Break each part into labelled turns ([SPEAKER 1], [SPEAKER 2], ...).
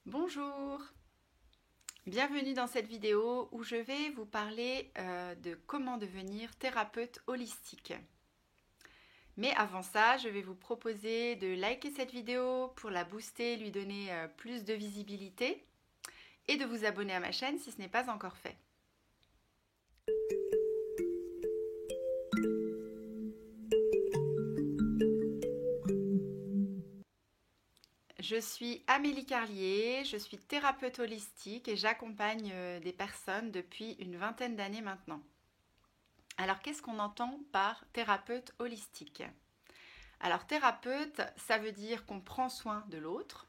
[SPEAKER 1] Bonjour, bienvenue dans cette vidéo où je vais vous parler de comment devenir thérapeute holistique. Mais avant ça, je vais vous proposer de liker cette vidéo pour la booster, lui donner plus de visibilité et de vous abonner à ma chaîne si ce n'est pas encore fait. Je suis Amélie Carlier, je suis thérapeute holistique et j'accompagne des personnes depuis une vingtaine d'années maintenant. Alors qu'est-ce qu'on entend par thérapeute holistique ? Alors thérapeute, ça veut dire qu'on prend soin de l'autre.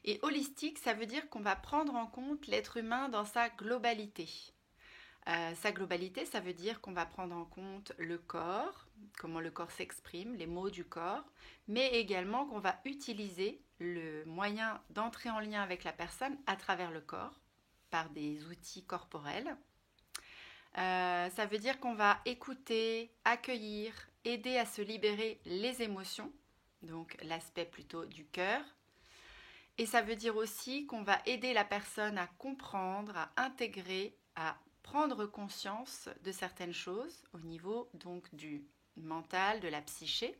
[SPEAKER 1] Et holistique, ça veut dire qu'on va prendre en compte l'être humain dans sa globalité. Sa globalité, ça veut dire qu'on va prendre en compte le corps, comment le corps s'exprime, les mots du corps, mais également qu'on va utiliser le moyen d'entrer en lien avec la personne à travers le corps, par des outils corporels. Ça veut dire qu'on va écouter, accueillir, aider à se libérer les émotions, donc l'aspect plutôt du cœur. Et ça veut dire aussi qu'on va aider la personne à comprendre, à intégrer, à prendre conscience de certaines choses au niveau donc du mental, de la psyché.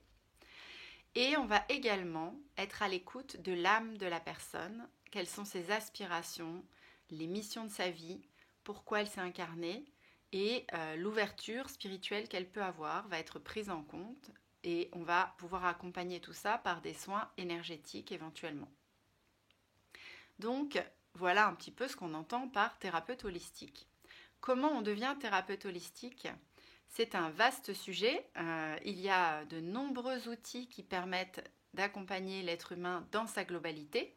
[SPEAKER 1] Et on va également être à l'écoute de l'âme de la personne, quelles sont ses aspirations, les missions de sa vie, pourquoi elle s'est incarnée, et l'ouverture spirituelle qu'elle peut avoir va être prise en compte et on va pouvoir accompagner tout ça par des soins énergétiques éventuellement. Donc voilà un petit peu ce qu'on entend par thérapeute holistique. Comment on devient thérapeute holistique ? C'est un vaste sujet. Il y a de nombreux outils qui permettent d'accompagner l'être humain dans sa globalité.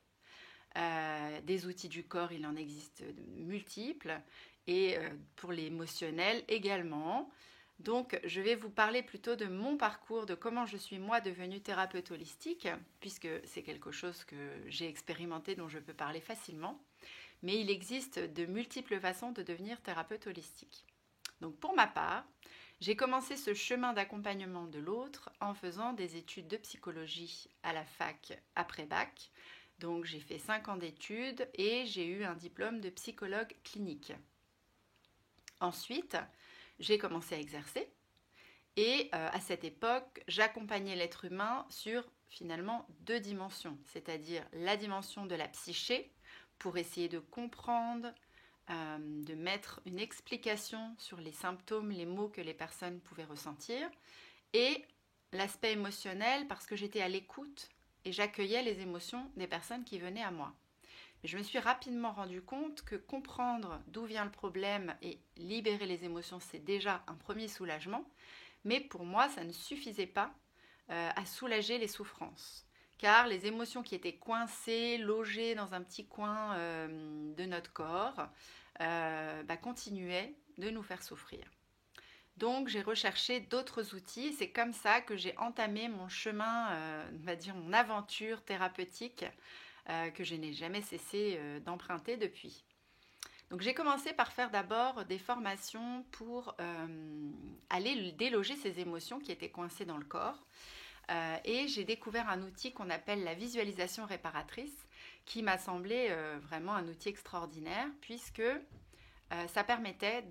[SPEAKER 1] Des outils du corps, il en existe de multiples. Et pour l'émotionnel également. Donc, je vais vous parler plutôt de mon parcours, de comment je suis moi devenue thérapeute holistique, puisque c'est quelque chose que j'ai expérimenté, dont je peux parler facilement. Mais il existe de multiples façons de devenir thérapeute holistique. Donc, pour ma part, j'ai commencé ce chemin d'accompagnement de l'autre en faisant des études de psychologie à la fac après bac. Donc, j'ai fait 5 ans d'études et j'ai eu un diplôme de psychologue clinique. Ensuite, j'ai commencé à exercer et à cette époque, j'accompagnais l'être humain sur finalement 2 dimensions, c'est-à-dire la dimension de la psyché pour essayer de comprendre, de mettre une explication sur les symptômes, les mots que les personnes pouvaient ressentir, et l'aspect émotionnel parce que j'étais à l'écoute et j'accueillais les émotions des personnes qui venaient à moi. Je me suis rapidement rendu compte que comprendre d'où vient le problème et libérer les émotions, c'est déjà un premier soulagement. Mais pour moi, ça ne suffisait pas à soulager les souffrances. Car les émotions qui étaient coincées, logées dans un petit coin de notre corps, continuaient de nous faire souffrir. Donc j'ai recherché d'autres outils. C'est comme ça que j'ai entamé mon chemin, on va dire mon aventure thérapeutique que je n'ai jamais cessé d'emprunter depuis. Donc j'ai commencé par faire d'abord des formations pour aller déloger ces émotions qui étaient coincées dans le corps. Et j'ai découvert un outil qu'on appelle la visualisation réparatrice, qui m'a semblé vraiment un outil extraordinaire, puisque ça permettait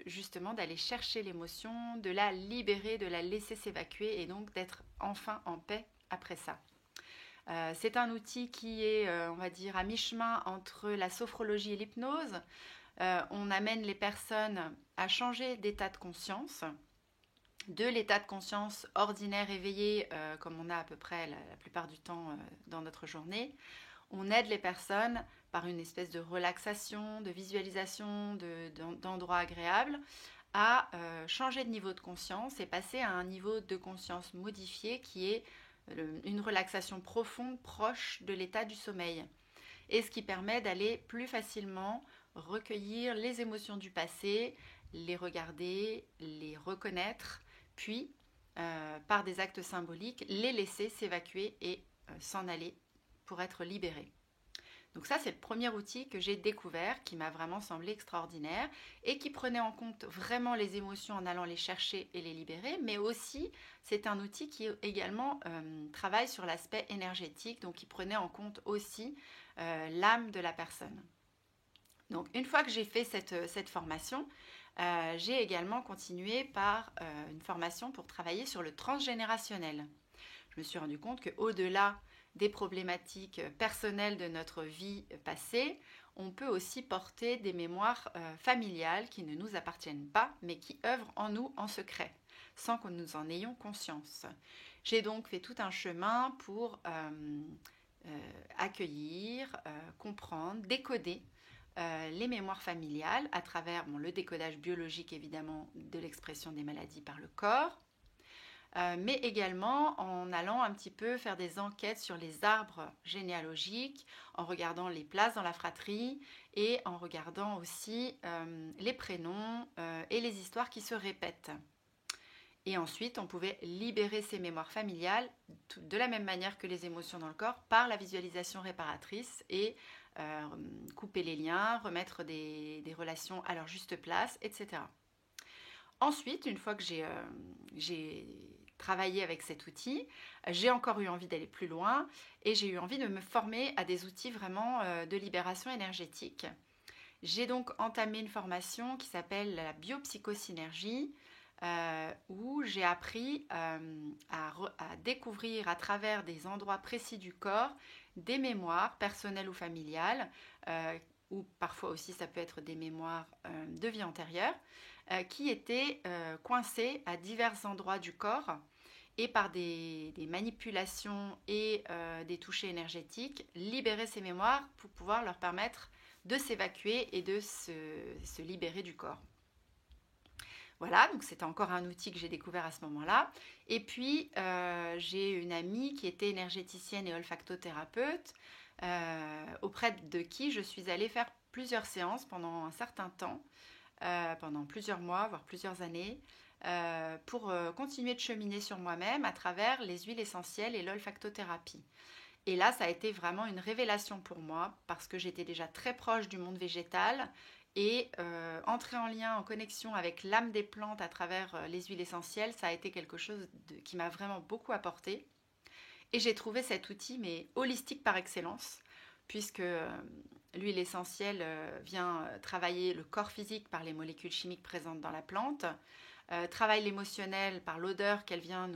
[SPEAKER 1] justement d'aller chercher l'émotion, de la libérer, de la laisser s'évacuer et donc d'être enfin en paix après ça. C'est un outil qui est, on va dire, à mi-chemin entre la sophrologie et l'hypnose. On amène les personnes à changer d'état de conscience, de l'état de conscience ordinaire éveillé, comme on a à peu près la plupart du temps dans notre journée. On aide les personnes par une espèce de relaxation, de visualisation, d'endroits agréables, à changer de niveau de conscience et passer à un niveau de conscience modifié qui est une relaxation profonde proche de l'état du sommeil. Et ce qui permet d'aller plus facilement recueillir les émotions du passé, les regarder, les reconnaître, puis par des actes symboliques, les laisser s'évacuer et s'en aller pour être libérés. Donc ça, c'est le premier outil que j'ai découvert, qui m'a vraiment semblé extraordinaire et qui prenait en compte vraiment les émotions en allant les chercher et les libérer, mais aussi c'est un outil qui également travaille sur l'aspect énergétique, donc qui prenait en compte aussi l'âme de la personne. Donc une fois que j'ai fait cette formation, j'ai également continué par une formation pour travailler sur le transgénérationnel. Je me suis rendu compte qu'au-delà des problématiques personnelles de notre vie passée, on peut aussi porter des mémoires familiales qui ne nous appartiennent pas, mais qui œuvrent en nous en secret, sans que nous en ayons conscience. J'ai donc fait tout un chemin pour accueillir, comprendre, décoder les mémoires familiales à travers le décodage biologique évidemment de l'expression des maladies par le corps, mais également en allant un petit peu faire des enquêtes sur les arbres généalogiques, en regardant les places dans la fratrie et en regardant aussi les prénoms et les histoires qui se répètent. Et ensuite, on pouvait libérer ces mémoires familiales de la même manière que les émotions dans le corps par la visualisation réparatrice et couper les liens, remettre des relations à leur juste place, etc. Ensuite, une fois que j'ai travaillé avec cet outil, j'ai encore eu envie d'aller plus loin et j'ai eu envie de me former à des outils vraiment de libération énergétique. J'ai donc entamé une formation qui s'appelle la biopsychosynergie, où j'ai appris à découvrir à travers des endroits précis du corps des mémoires personnelles ou familiales, ou parfois aussi ça peut être des mémoires de vie antérieure, qui étaient coincées à divers endroits du corps et par des manipulations et des touchés énergétiques, libérer ces mémoires pour pouvoir leur permettre de s'évacuer et de se libérer du corps. Voilà, donc c'était encore un outil que j'ai découvert à ce moment-là. Et puis, j'ai une amie qui était énergéticienne et olfactothérapeute, auprès de qui je suis allée faire plusieurs séances pendant un certain temps, pendant plusieurs mois, voire plusieurs années, pour continuer de cheminer sur moi-même à travers les huiles essentielles et l'olfactothérapie. Et là, ça a été vraiment une révélation pour moi parce que j'étais déjà très proche du monde végétal et entrer en lien, en connexion avec l'âme des plantes à travers les huiles essentielles, ça a été quelque chose qui m'a vraiment beaucoup apporté. Et j'ai trouvé cet outil, mais holistique par excellence, puisque l'huile essentielle vient travailler le corps physique par les molécules chimiques présentes dans la plante, travaille l'émotionnel par l'odeur qu'elle vient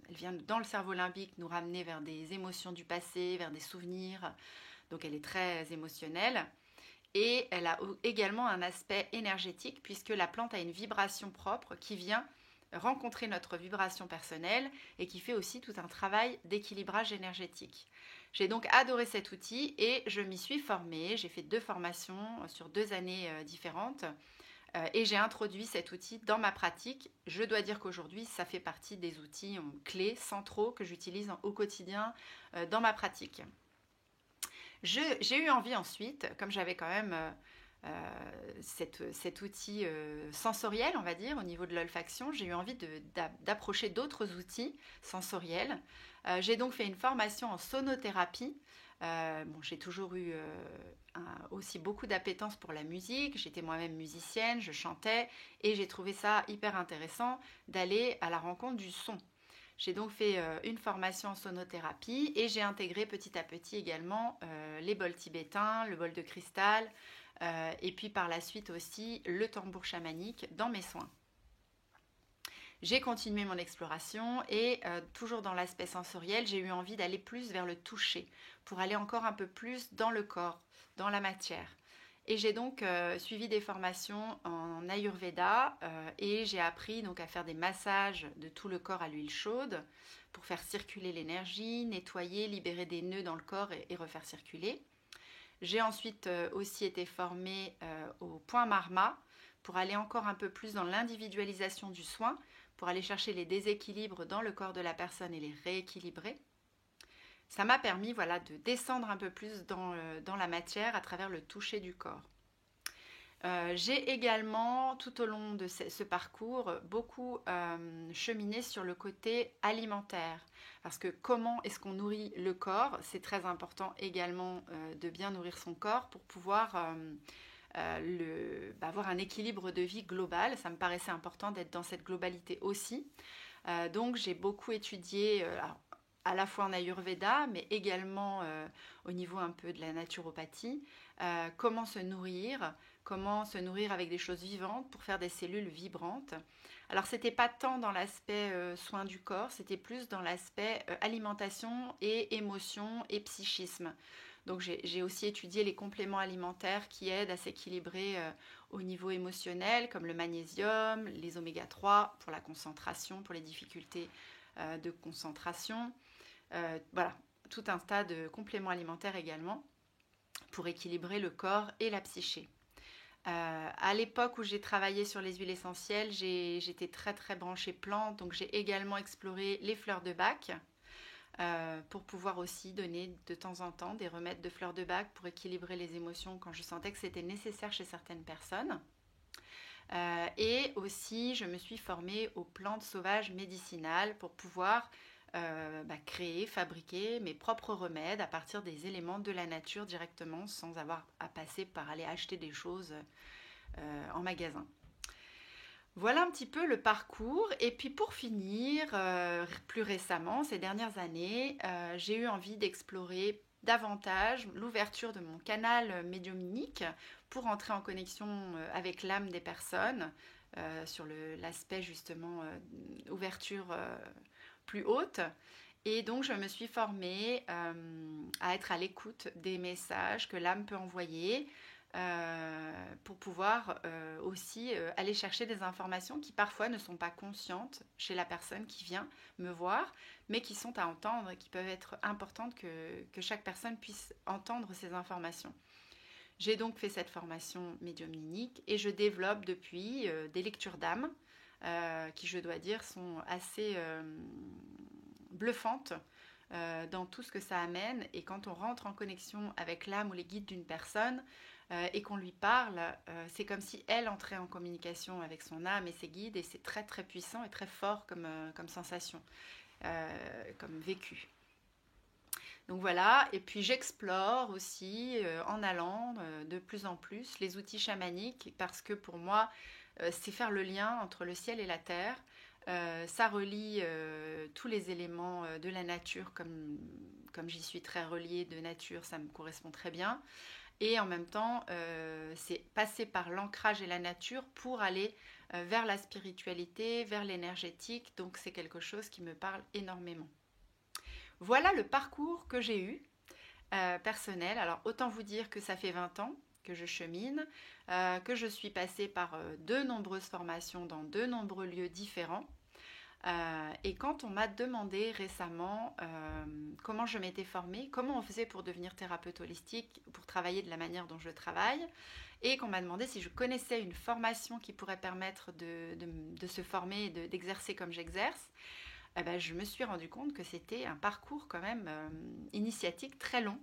[SPEAKER 1] elle vient dans le cerveau limbique nous ramener vers des émotions du passé, vers des souvenirs. Donc elle est très émotionnelle. Et elle a également un aspect énergétique puisque la plante a une vibration propre qui vient rencontrer notre vibration personnelle et qui fait aussi tout un travail d'équilibrage énergétique. J'ai donc adoré cet outil et je m'y suis formée. J'ai fait 2 formations sur 2 années différentes. Et j'ai introduit cet outil dans ma pratique. Je dois dire qu'aujourd'hui, ça fait partie des outils clés, centraux, que j'utilise au quotidien dans ma pratique. J'ai eu envie ensuite, comme j'avais quand même cet outil sensoriel, on va dire, au niveau de l'olfaction, j'ai eu envie d'approcher d'autres outils sensoriels. J'ai donc fait une formation en sonothérapie. J'ai toujours eu aussi beaucoup d'appétence pour la musique. J'étais moi-même musicienne, je chantais et j'ai trouvé ça hyper intéressant d'aller à la rencontre du son. J'ai donc fait une formation en sonothérapie et j'ai intégré petit à petit également les bols tibétains, le bol de cristal et puis par la suite aussi le tambour chamanique dans mes soins. J'ai continué mon exploration et toujours dans l'aspect sensoriel, j'ai eu envie d'aller plus vers le toucher pour aller encore un peu plus dans le corps, dans la matière. Et j'ai donc suivi des formations en Ayurveda et j'ai appris donc à faire des massages de tout le corps à l'huile chaude pour faire circuler l'énergie, nettoyer, libérer des nœuds dans le corps et refaire circuler. J'ai ensuite aussi été formée au point Marma pour aller encore un peu plus dans l'individualisation du soin, pour aller chercher les déséquilibres dans le corps de la personne et les rééquilibrer. Ça m'a permis de descendre un peu plus dans la matière à travers le toucher du corps. J'ai également, tout au long de ce parcours, beaucoup cheminé sur le côté alimentaire. Parce que comment est-ce qu'on nourrit le corps? C'est très important également de bien nourrir son corps pour pouvoir avoir un équilibre de vie global. Ça me paraissait important d'être dans cette globalité aussi. Donc j'ai beaucoup étudié à la fois en Ayurveda, mais également au niveau un peu de la naturopathie, comment se nourrir avec des choses vivantes pour faire des cellules vibrantes. Alors c'était pas tant dans l'aspect soin du corps, c'était plus dans l'aspect alimentation et émotion et psychisme. Donc j'ai aussi étudié les compléments alimentaires qui aident à s'équilibrer au niveau émotionnel, comme le magnésium, les oméga 3 pour la concentration, pour les difficultés de concentration. Voilà, tout un tas de compléments alimentaires également pour équilibrer le corps et la psyché. À l'époque où j'ai travaillé sur les huiles essentielles, j'étais très très branchée plantes, donc j'ai également exploré les fleurs de Bach pour pouvoir aussi donner de temps en temps des remèdes de fleurs de Bach pour équilibrer les émotions quand je sentais que c'était nécessaire chez certaines personnes. Et aussi, je me suis formée aux plantes sauvages médicinales pour pouvoir créer, fabriquer mes propres remèdes à partir des éléments de la nature directement sans avoir à passer par aller acheter des choses en magasin. Voilà un petit peu le parcours. Et puis pour finir, plus récemment, ces dernières années, j'ai eu envie d'explorer davantage l'ouverture de mon canal médiumnique pour entrer en connexion avec l'âme des personnes sur l'aspect justement ouverture plus haute. Et donc je me suis formée à être à l'écoute des messages que l'âme peut envoyer pour pouvoir aussi aller chercher des informations qui parfois ne sont pas conscientes chez la personne qui vient me voir, mais qui sont à entendre et qui peuvent être importantes que chaque personne puisse entendre ces informations. J'ai donc fait cette formation médiumnique et je développe depuis des lectures d'âme qui, je dois dire, sont assez bluffantes dans tout ce que ça amène. Et quand on rentre en connexion avec l'âme ou les guides d'une personne et qu'on lui parle, c'est comme si elle entrait en communication avec son âme et ses guides, et c'est très très puissant et très fort comme sensation, comme vécu. Donc voilà, et puis j'explore aussi en allant de plus en plus les outils chamaniques parce que pour moi, c'est faire le lien entre le ciel et la terre. Ça relie tous les éléments de la nature, comme j'y suis très reliée de nature, ça me correspond très bien. Et en même temps, c'est passer par l'ancrage et la nature pour aller vers la spiritualité, vers l'énergétique. Donc c'est quelque chose qui me parle énormément. Voilà le parcours que j'ai eu personnel. Alors autant vous dire que ça fait 20 ans que je chemine, que je suis passée par de nombreuses formations dans de nombreux lieux différents. Et quand on m'a demandé récemment comment je m'étais formée, comment on faisait pour devenir thérapeute holistique, pour travailler de la manière dont je travaille, et qu'on m'a demandé si je connaissais une formation qui pourrait permettre de se former et d'exercer comme j'exerce, je me suis rendu compte que c'était un parcours quand même initiatique très long.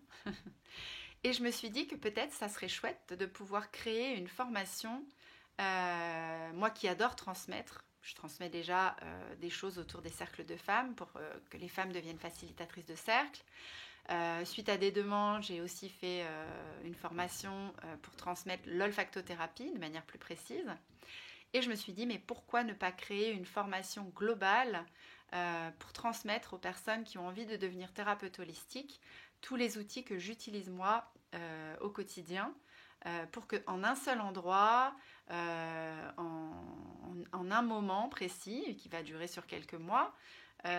[SPEAKER 1] Et je me suis dit que peut-être ça serait chouette de pouvoir créer une formation, moi qui adore transmettre. Je transmets déjà des choses autour des cercles de femmes pour que les femmes deviennent facilitatrices de cercles. Suite à des demandes, j'ai aussi fait une formation pour transmettre l'olfactothérapie de manière plus précise. Et je me suis dit, mais pourquoi ne pas créer une formation globale pour transmettre aux personnes qui ont envie de devenir thérapeute holistique tous les outils que j'utilise moi au quotidien pour qu'en un seul endroit, en un moment précis, qui va durer sur quelques mois,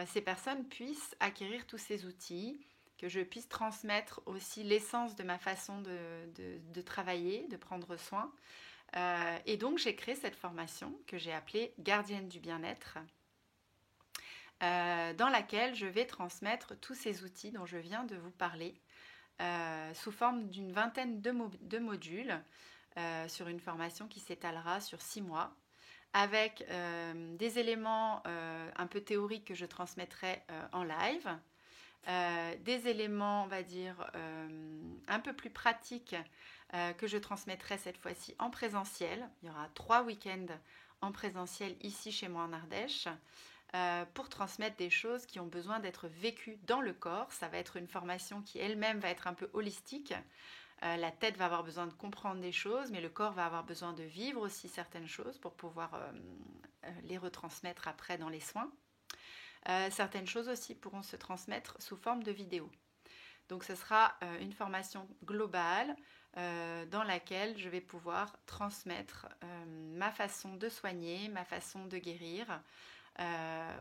[SPEAKER 1] ces personnes puissent acquérir tous ces outils, que je puisse transmettre aussi l'essence de ma façon de travailler, de prendre soin. Et donc j'ai créé cette formation que j'ai appelée Gardienne du bien-être, dans laquelle je vais transmettre tous ces outils dont je viens de vous parler sous forme d'une vingtaine de modules sur une formation qui s'étalera sur 6 mois avec des éléments un peu théoriques que je transmettrai en live, des éléments, on va dire, un peu plus pratiques que je transmettrai cette fois-ci en présentiel. Il y aura 3 week-ends en présentiel ici chez moi en Ardèche pour transmettre des choses qui ont besoin d'être vécues dans le corps. Ça va être une formation qui elle-même va être un peu holistique. La tête va avoir besoin de comprendre des choses, mais le corps va avoir besoin de vivre aussi certaines choses pour pouvoir les retransmettre après dans les soins. Certaines choses aussi pourront se transmettre sous forme de vidéo. Donc ce sera une formation globale dans laquelle je vais pouvoir transmettre ma façon de soigner, ma façon de guérir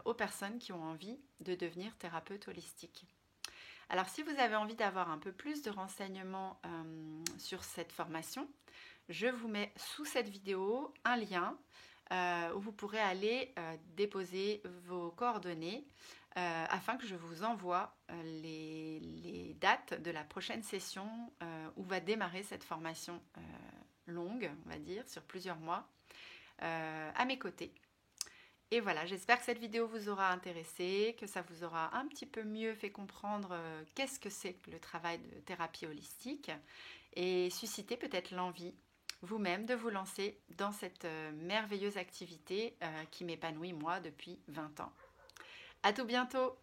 [SPEAKER 1] aux personnes qui ont envie de devenir thérapeute holistique. Alors si vous avez envie d'avoir un peu plus de renseignements sur cette formation, je vous mets sous cette vidéo un lien où vous pourrez aller déposer vos coordonnées afin que je vous envoie les dates de la prochaine session où va démarrer cette formation longue, on va dire, sur plusieurs mois, à mes côtés. Et voilà, j'espère que cette vidéo vous aura intéressé, que ça vous aura un petit peu mieux fait comprendre qu'est-ce que c'est que le travail de thérapie holistique et susciter peut-être l'envie vous-même de vous lancer dans cette merveilleuse activité qui m'épanouit moi depuis 20 ans. À tout bientôt!